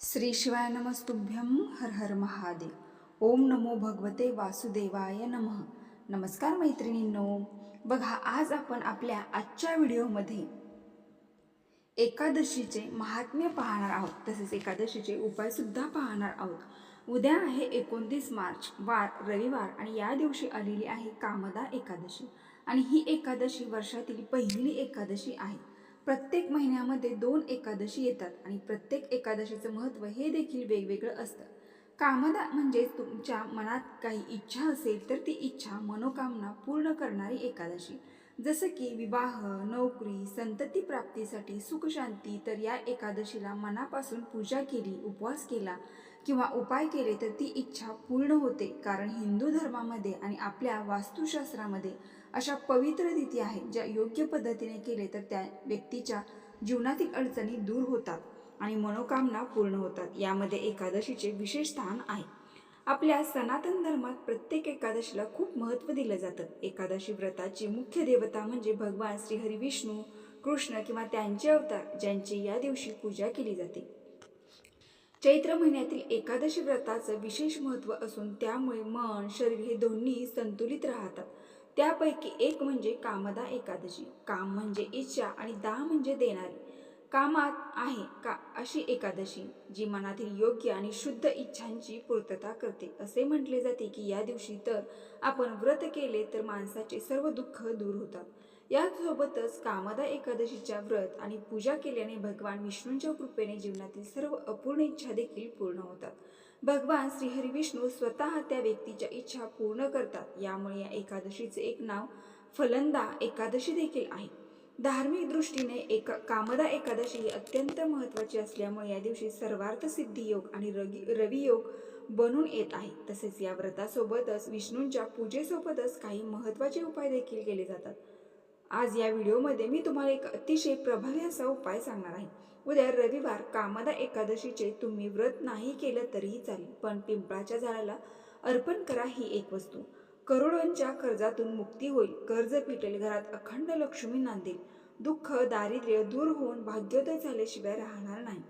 श्री शिवाय नमस्तुभ्यं हर हर महादेव. ओम नमो भगवते वासुदेवाय नमः. नमस्कार मैत्रिणींनो. बघा, आज आपण आपल्या आजच्या व्हिडिओमध्ये एकादशीचे महात्म्य पाहणार आहोत, तसेच एकादशीचे उपायसुद्धा पाहणार आहोत. उद्या आहे 29 मार्च, वार रविवार, आणि या दिवशी आलेली आहे कामदा एकादशी. आणि ही एकादशी वर्षातील पहिली एकादशी आहे. प्रत्येक महिन्यामध्ये 2 एकादशी येतात आणि प्रत्येक एकादशीचं महत्त्व हे देखील वेगवेगळं असतं. कामदा म्हणजे तुमच्या मनात काही इच्छा असेल तर ती इच्छा मनोकामना पूर्ण करणारी एकादशी. जसं की विवाह, नोकरी, संतती प्राप्तीसाठी, सुखशांती. तर या एकादशीला मनापासून पूजा केली, उपवास केला किंवा उपाय केले तर ती इच्छा पूर्ण होते. कारण हिंदू धर्मामध्ये आणि आपल्या वास्तुशास्त्रामध्ये अशा पवित्र तिथी आहेत ज्या योग्य पद्धतीने केले तर त्या व्यक्तीच्या जीवनातील अडचणी दूर होतात आणि मनोकामना पूर्ण होतात. यामध्ये एकादशीचे विशेष स्थान आहे. आपल्या सनातन धर्मात प्रत्येक एकादशीला खूप महत्त्व दिलं जातं. एकादशी व्रताची मुख्य देवता म्हणजे भगवान श्री हरी विष्णू, कृष्ण किंवा त्यांचे अवतार, ज्यांची या दिवशी पूजा केली जाते. चैत्र महिन्यातील एकादशी व्रताचं विशेष महत्त्व असून त्यामुळे मन, शरीर हे दोन्ही संतुलित राहतात. त्यापैकी एक म्हणजे कामदा एकादशी. काम म्हणजे इच्छा आणि दा म्हणजे देणारी. कामात आहे का अशी एकादशी जी मनातील योग्य आणि शुद्ध इच्छांची पूर्तता करते. असे म्हटले जाते की या दिवशी तर आपण व्रत केले तर माणसाचे सर्व दुःख दूर होतात. यासोबतच कामदा एकादशीच्या व्रत आणि पूजा केल्याने भगवान विष्णूंच्या कृपेने जीवनातील सर्व अपूर्ण इच्छा देखील पूर्ण होतात. भगवान श्रीहरी विष्णू स्वतः त्या व्यक्तीच्या इच्छा पूर्ण करतात. यामुळे या एकादशीचे एक नाव फलंदा एकादशी देखील आहे. धार्मिक दृष्टीने कामदा एकादशी ही अत्यंत महत्त्वाची असल्यामुळे या दिवशी सर्वार्थ सिद्धी योग आणि रवी योग बनून येत आहे. तसेच या व्रतासोबतच विष्णूंच्या पूजेसोबतच काही महत्त्वाचे उपाय देखील केले जातात. आज या व्हिडिओमध्ये मी तुम्हाला एक अतिशय प्रभावी असा उपाय सांगणार आहे. उद्या रविवार कामदा एकादशीचे तुम्ही व्रत नाही केलं तरीही चालेल, पण पिंपळाच्या झाडाला अर्पण करा ही एक वस्तू. करोडोंच्या कर्जातून मुक्ती होईल, कर्ज फिटेल, घरात अखंड लक्ष्मी नांदेल, दुःख दारिद्र्य दूर होऊन भाग्योदय झाल्याशिवाय राहणार नाही.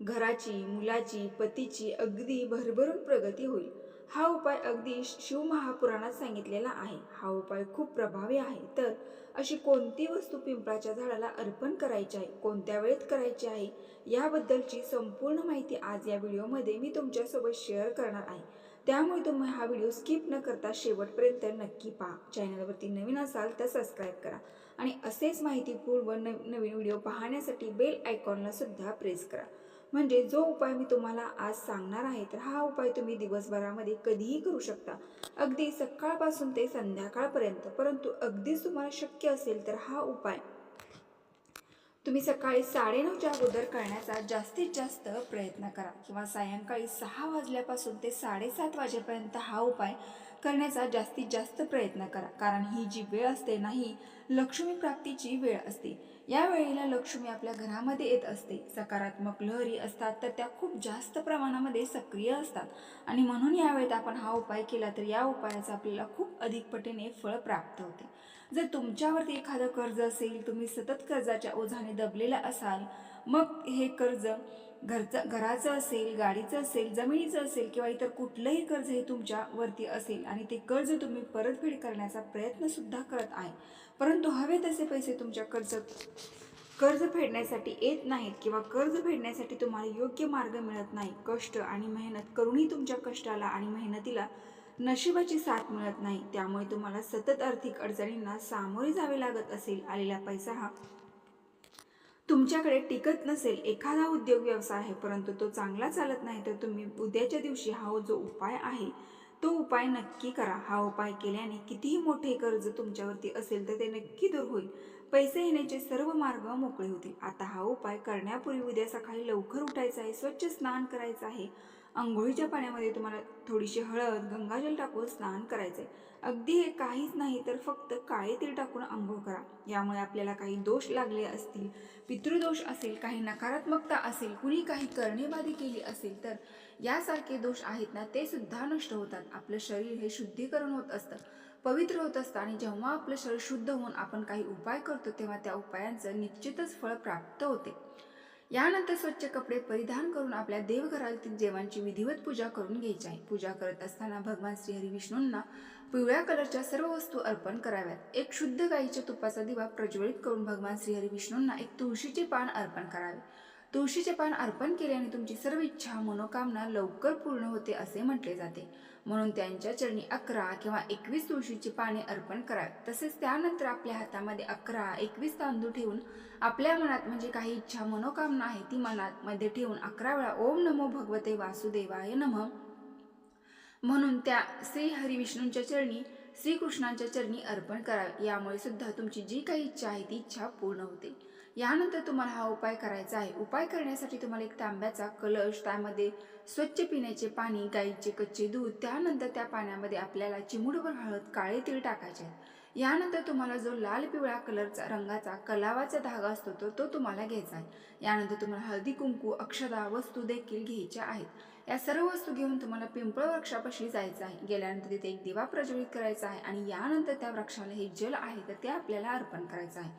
घराची, मुलाची, पतीची अगदी भरभरून प्रगती होईल. हा उपाय अगदी शिवमहापुराणात सांगितलेला आहे. हा उपाय खूप प्रभावी आहे. तर अशी कोणती वस्तू पिंपळाच्या झाडाला अर्पण करायची आहे, कोणत्या वेळेत करायची आहे, याबद्दलची संपूर्ण माहिती आज या व्हिडिओमध्ये मी तुमच्यासोबत शेअर करणार आहे. त्यामुळे तुम्ही हा व्हिडिओ स्किप न करता शेवटपर्यंत नक्की पहा. चॅनलवरती नवीन असाल तर सबस्क्राईब करा आणि असेच माहितीपूर्ण नवीन व्हिडिओ पाहण्यासाठी बेल आयकॉनला सुद्धा प्रेस करा. म्हणजे जो उपाय मी तुम्हाला आज सांगणार आहे तर हा उपाय तुम्ही दिवसभरामध्ये कधीही करू शकता, अगदी सकाळपासून ते संध्याकाळपर्यंत. परंतु अगदीच तुम्हाला शक्य असेल तर हा उपाय तुम्ही सकाळी 9:30च्या अगोदर करण्याचा जास्तीत जास्त प्रयत्न करा किंवा सायंकाळी 6 वाजल्यापासून ते 7:30 वाजेपर्यंत हा उपाय करण्याचा जास्तीत जास्त प्रयत्न करा. कारण ही जी वेळ असते ना, ही लक्ष्मी प्राप्तीची वेळ असते. या वेळेला लक्ष्मी आपल्या घरामध्ये येत असते. सकारात्मक लहरी असतात तर त्या खूप जास्त प्रमाणामध्ये सक्रिय असतात आणि म्हणून यावेळेत आपण हा उपाय केला तर या उपायाचा आपल्याला खूप अधिक पटीने फळ प्राप्त होते. जर तुमच्यावरती एखादं कर्ज असेल, तुम्ही सतत कर्जाच्या ओझाने दबलेला असाल, मग हे कर्ज घराचं असेल, गाडीचं असेल, जमिनीचं असेल किंवा इतर कुठलंही कर्ज हे तुमच्यावरती असेल आणि ते कर्ज तुम्ही परतफेड करण्याचा प्रयत्नसुद्धा करत आहे, परंतु हवे तसे पैसे तुमच्या कर्ज फेडण्यासाठी येत नाहीत किंवा कर्ज फेडण्यासाठी तुम्हाला योग्य मार्ग मिळत नाही, कष्ट आणि मेहनत करूनही तुमच्या कष्टाला आणि मेहनतीला नशिबाची साथ मिळत नाही, त्यामुळे तुम्हाला सतत आर्थिक अडचणींना सामोरे जावे लागत असेल, आलेला पैसा हा तुमच्याकडे टिकत नसेल, एखादा उद्योग व्यवसाय आहे परंतु तो चांगला चालत नाही, तर तुम्ही उद्याच्या दिवशी हा जो उपाय आहे तो उपाय नक्की करा. हा उपाय केल्याने कितीही मोठे कर्ज तुमच्यावरती असेल तर ते नक्की दूर होईल. पैसे येण्याचे सर्व मार्ग मोकळे होतील. आता हा उपाय करण्यापूर्वी उद्या सकाळी लवकर उठायचं आहे, स्वच्छ स्नान करायचं आहे. अंघोळीच्या पाण्यामध्ये तुम्हाला थोडीशी हळद, गंगाजल टाकून स्नान करायचंय. अगदी हे काहीच नाही तर फक्त काळे तीळ टाकून अंघोळ करा. यामुळे आपल्याला काही दोष लागले असतील, पितृदोष असेल, काही नकारात्मकता असेल, कुणी काही करणेबाधी केली असेल तर यासारखे दोष आहेत ना, ते सुद्धा नष्ट होतात. आपलं शरीर हे शुद्धीकरण होत असतं, पवित्र होत असतं आणि जेव्हा आपलं शरीर शुद्ध होऊन आपण काही उपाय करतो तेव्हा त्या उपायांचं निश्चितच फळ प्राप्त होते. यानंतर स्वच्छ कपडे परिधान करून आपल्या देवघरातील देवांची विधिवत पूजा करून घ्यायची आहे. पूजा करत असताना भगवान श्रीहरी विष्णूंना पिवळ्या कलरच्या सर्व वस्तू अर्पण कराव्यात. एक शुद्ध गाईच्या तुपाचा दिवा प्रज्वलित करून भगवान श्रीहरी विष्णूंना एक तुळशीचे पान अर्पण करावे. तुळशीचे पान अर्पण केल्याने तुमची सर्व इच्छा मनोकामना लवकर पूर्ण होते असे म्हटले जाते. म्हणून त्यांच्या चरणी 11 किंवा 21 तुळशीची पाने अर्पण करावी. तसेच त्यानंतर आपल्या हातामध्ये 11-21 तांदूळ ठेवून आपल्या मनात म्हणजे काही इच्छा मनोकामना आहे ती मनात मध्ये ठेवून 11 वेळा ओम नमो भगवते वासुदेवाय नमः म्हणून त्या श्री हरी विष्णूंच्या चरणी श्रीकृष्णांच्या चरणी अर्पण करावे. यामुळे सुद्धा तुमची जी काही इच्छा आहे ती इच्छा पूर्ण होते. यानंतर तुम्हाला हा उपाय करायचा आहे. उपाय करण्यासाठी तुम्हाला एक तांब्याचा कलश, त्यामध्ये स्वच्छ पिण्याचे पाणी, गाईचे कच्चे दूध, त्यानंतर त्या पाण्यामध्ये आपल्याला चिमूटभर हळद, काळे तीळ टाकायचे आहेत. यानंतर तुम्हाला जो लाल पिवळ्या कलरचा रंगाचा कलावाचा धागा असतो तो तुम्हाला घ्यायचा आहे. यानंतर तुम्हाला हळदी कुंकू, अक्षदा वस्तू देखील घ्यायच्या आहेत. या सर्व वस्तू घेऊन तुम्हाला पिंपळ वृक्षापाशी जायचं आहे. गेल्यानंतर तिथे एक दिवा प्रज्वलित करायचा आहे आणि यानंतर त्या वृक्षाला हे जल आहे तर ते आपल्याला अर्पण करायचं आहे.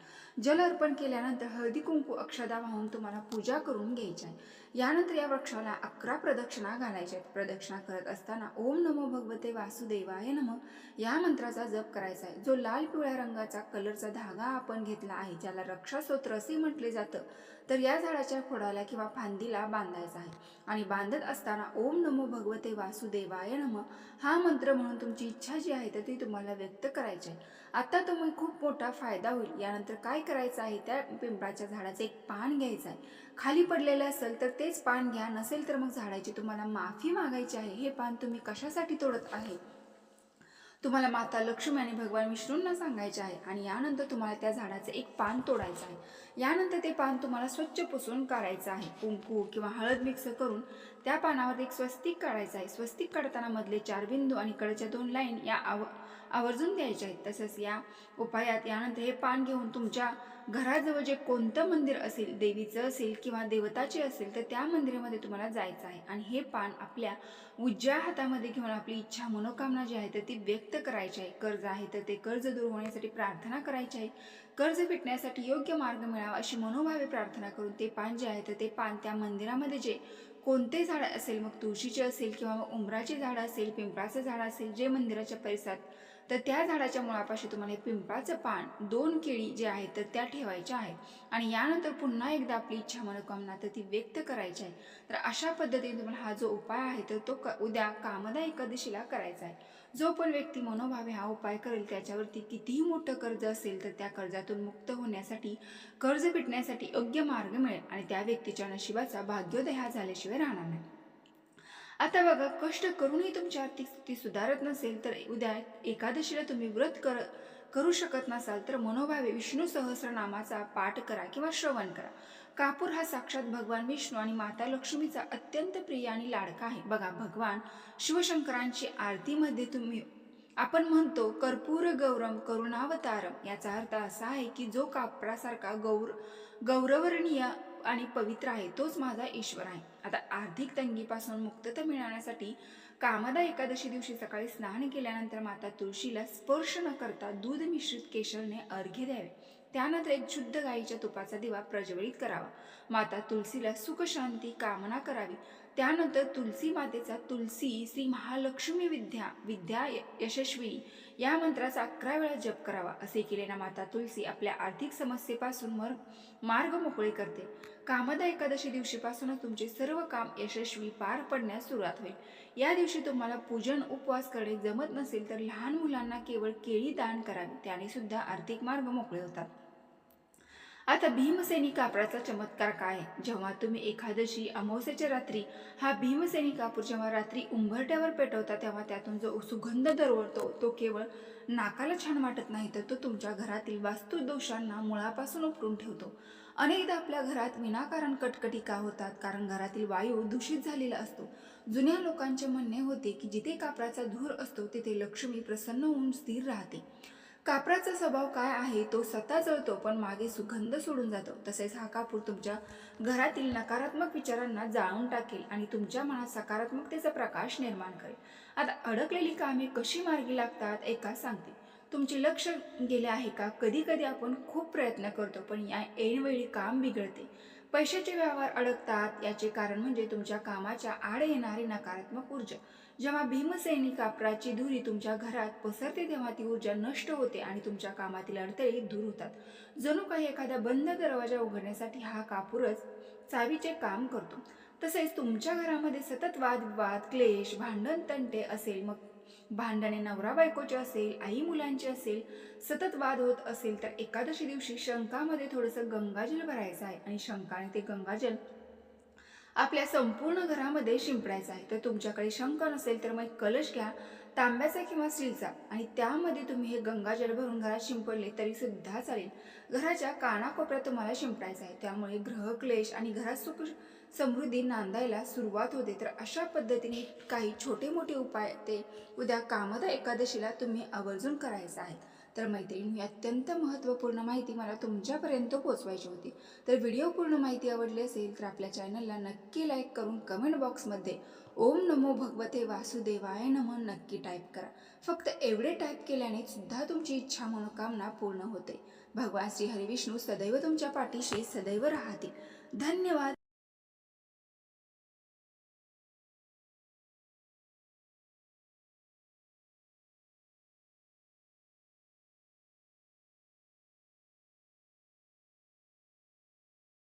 जल अर्पण केल्यानंतर हळदी कुंकू अक्षदा वाहून तुम्हाला पूजा करून घ्यायची आहे. यानंतर या वृक्षाला 11 प्रदक्षिणा घालायच्या आहेत. प्रदक्षिणा करत असताना ओम नमो भगवते वासुदेवाय नमः या मंत्राचा जप करायचा आहे. जो लाल पिवळ्या रंगाचा कलरचा धागा आपण घेतला आहे ज्याला रक्षासूत्र असे म्हटले जातं, तर या झाडाच्या खोडाला किंवा फांदीला बांधायचा आहे आणि बांधत असताना ओम नमो भगवते वासुदेवाय नमः हा मंत्र म्हणून तुमची इच्छा जी आहे तर ती तुम्हाला व्यक्त करायची आहे. आता तुम्ही खूप मोठा फायदा होईल. यानंतर काय करायचं आहे, त्या पिंपळाच्या झाडाचं एक पान घ्यायचं आहे. खाली पडलेलं असेल तर तेच पान घ्या, नसेल तर मग झाडाची तुम्हाला माफी मागायची आहे. हे पान तुम्ही कशासाठी तोडत आहे तुम्हाला माता लक्ष्मी आणि भगवान विष्णूंना सांगायचे आहे आणि यानंतर तुम्हाला त्या झाडाचे एक पान तोडायचं आहे. यानंतर ते पान तुम्हाला स्वच्छ पुसून काढायचं आहे. कुंकू किंवा हळद मिक्स करून त्या पानावर एक स्वस्तिक काढायचं आहे. स्वस्तिक काढताना मधले 4 बिंदू आणि कडच्या 2 लाईन या आवर्जून द्यायच्या आहेत. तसंच या उपायात यानंतर हे पान घेऊन तुमच्या घराजवळ जे कोणतं मंदिर असेल, देवीचं असेल किंवा देवताचे असेल, तर त्या मंदिरामध्ये तुम्हाला जायचं आहे आणि हे पान आपल्या उजव्या हातामध्ये घेऊन आपली इच्छा मनोकामना जी आहे तर ती व्यक्त करायची आहे. कर्ज आहे तर ते कर्ज दूर होण्यासाठी प्रार्थना करायची आहे. कर्ज फिटण्यासाठी योग्य मार्ग मिळावा अशी मनोभावे प्रार्थना करून ते पान जे आहे तर ते पान त्या मंदिरामध्ये जे कोणते झाड असेल, मग तुळशीचे असेल किंवा मग उंबराचे झाड असेल, पिंपळाचं झाड असेल, जे मंदिराच्या परिसरात, तर त्या झाडाच्या मुळापाशी तुम्हाला हे पिंपळाचं पान, 2 केळी जे आहेत तर त्या ठेवायच्या आहेत आणि यानंतर पुन्हा एकदा आपली इच्छा मनोकामना तर ती व्यक्त करायची आहे. तर अशा पद्धतीने तुम्हाला हा जो उपाय आहे तर तो उद्या कामदा एकादशीला करायचा आहे. जो पण व्यक्ती मनोभावे हा उपाय करेल त्याच्यावरती कितीही मोठं कर्ज असेल तर त्या कर्जातून मुक्त होण्यासाठी, कर्ज फिटण्यासाठी योग्य मार्ग मिळेल आणि त्या व्यक्तीच्या नशिबाचा भाग्योदय हा झाल्याशिवाय राहणार नाही. आता बघा, कष्ट करूनही तुमची आर्थिक स्थिती सुधारत नसेल तर उद्या एकादशीला तुम्ही व्रत करू शकत नसाल तर मनोभावे विष्णू सहस्रनामाचा पाठ करा किंवा श्रवण करा. कापूर हा साक्षात भगवान विष्णू आणि माता लक्ष्मीचा अत्यंत प्रिय आणि लाडका आहे. बघा, भगवान शिवशंकरांची आरतीमध्ये आपण म्हणतो कर्पूर गौरम करुणावतारम. याचा अर्थ असा आहे की जो कापरासारखा गौरवर्णीय आणि पवित्र आहे तोच माझा ईश्वर आहे. आता आर्थिक तंगीपासून मुक्तता मिळवण्यासाठी कामदा एकादशी दिवशी सकाळी स्नान केल्यानंतर माता तुळशीला स्पर्श न करता दूध मिश्रित केशरने अर्घ्य द्यावे. त्यानंतर एक शुद्ध गाईच्या तुपाचा दिवा प्रज्वलित करावा. माता तुलसीला सुख शांती कामना करावी. त्यानंतर तुलसी मातेचा तुलसी श्री महालक्ष्मी विद्या यशस्विनी या मंत्राचा 11 वेळा जप करावा. असे केल्याने माता तुलसी आपल्या आर्थिक समस्येपासून मार्ग मोकळे करते. कामदा एकादशी दिवशीपासूनच तुमचे सर्व काम यशस्वी पार पडण्यास सुरुवात होईल. या दिवशी तुम्हाला पूजन उपवास करणे जमत नसेल तर लहान मुलांना केवळ केळी दान करावी, त्याने सुद्धा आर्थिक मार्ग मोकळे होतात. आता भीमसेनी कापराचा चमत्कार काय आहे? जेव्हा तुम्ही एकादशी अमावस्येच्या रात्री हा भीमसेनी कापूर जेव्हा रात्री उंबरट्यावर पेटवता तेव्हा त्यातून जो सुगंध दरवळतो तो केवळ नाकाला छान वाटत नाही तर तो तुमच्या घरातील वास्तुदोषांना मुळापासून उपटून ठेवतो. अनेकदा आपल्या घरात विनाकारण कटकटी का होतात? कारण घरातील वायू दूषित झालेला असतो. जुन्या लोकांचे म्हणणे होते की जिथे कापराचा धूर असतो तिथे लक्ष्मी प्रसन्न होऊन स्थिर राहते. कापराचा स्वभाव काय आहे? तो स्वतः जळतो पण मागे सुगंध सोडून जातो. तसेच हा कापूर तुमच्या घरातील नकारात्मक विचारांना जाळून टाकेल आणि तुमच्या मनात सकारात्मकतेचा प्रकाश निर्माण करेल. आता अडकलेली कामे कशी मार्गी लागतात एका सांगते. तुमचे लक्ष गेले आहे का? कधी कधी आपण खूप प्रयत्न करतो पण या ऐनवेळी काम बिघडते. पैशाचे व्यवहार अडकतात याचे कारण म्हणजे तुमच्या कामाच्या आड येणारी नकारात्मक ऊर्जा. जेव्हा भीमसेनी कापराची धुरी तुमच्या घरात पसरते तेव्हा ती ऊर्जा नष्ट होते आणि तुमच्या कामातील अडथळे दूर होतात. जणू काही एखादा बंद दरवाजा उघडण्यासाठी हा कापूरच चावीचे काम करतो. तसेच तुमच्या घरामध्ये सतत वादविवाद, क्लेश, भांडण, तंटे असेल, मग भांडणे नवरा बायकोचे असेल, आई मुलांचे असेल, सतत वाद होत असेल तर एकादशी दिवशी शंखामध्ये थोडंसं गंगाजल भरायचं आहे आणि शंखाने ते गंगाजल आपल्या संपूर्ण घरामध्ये शिंपडायचं आहे. तर तुमच्याकडे शंख नसेल तर मग एक कलश घ्या, तांब्याचा किंवा स्टीलचा, आणि त्यामध्ये तुम्ही हे गंगाजल भरून घरात शिंपडले तरी सुद्धा चालेल. घराच्या कानाकोपऱ्यात तुम्हाला शिंपडायचं आहे. त्यामुळे ग्रहक्लेश आणि घरात सुख समृद्धी नांदायला सुरुवात होते. तर अशा पद्धतीने काही छोटे मोठे उपाय ते उद्या कामदा एकादशीला तुम्ही आवर्जून करायचं आहे. तर मैत्रिणी, ही अत्यंत महत्त्वपूर्ण माहिती मला तुमच्यापर्यंत पोहोचवायची होती. तर व्हिडिओ पूर्ण माहिती आवडली असेल तर आपल्या चॅनलला नक्की लाईक करून कमेंट बॉक्समध्ये ओम नमो भगवते वासुदेवाय नमः नक्की टाईप करा. फक्त एवढे टाईप केल्याने सुद्धा तुमची इच्छा मनोकामना पूर्ण होते. भगवान श्री हरिविष्णू सदैव तुमच्या पाठीशी सदैव राहतील. धन्यवाद.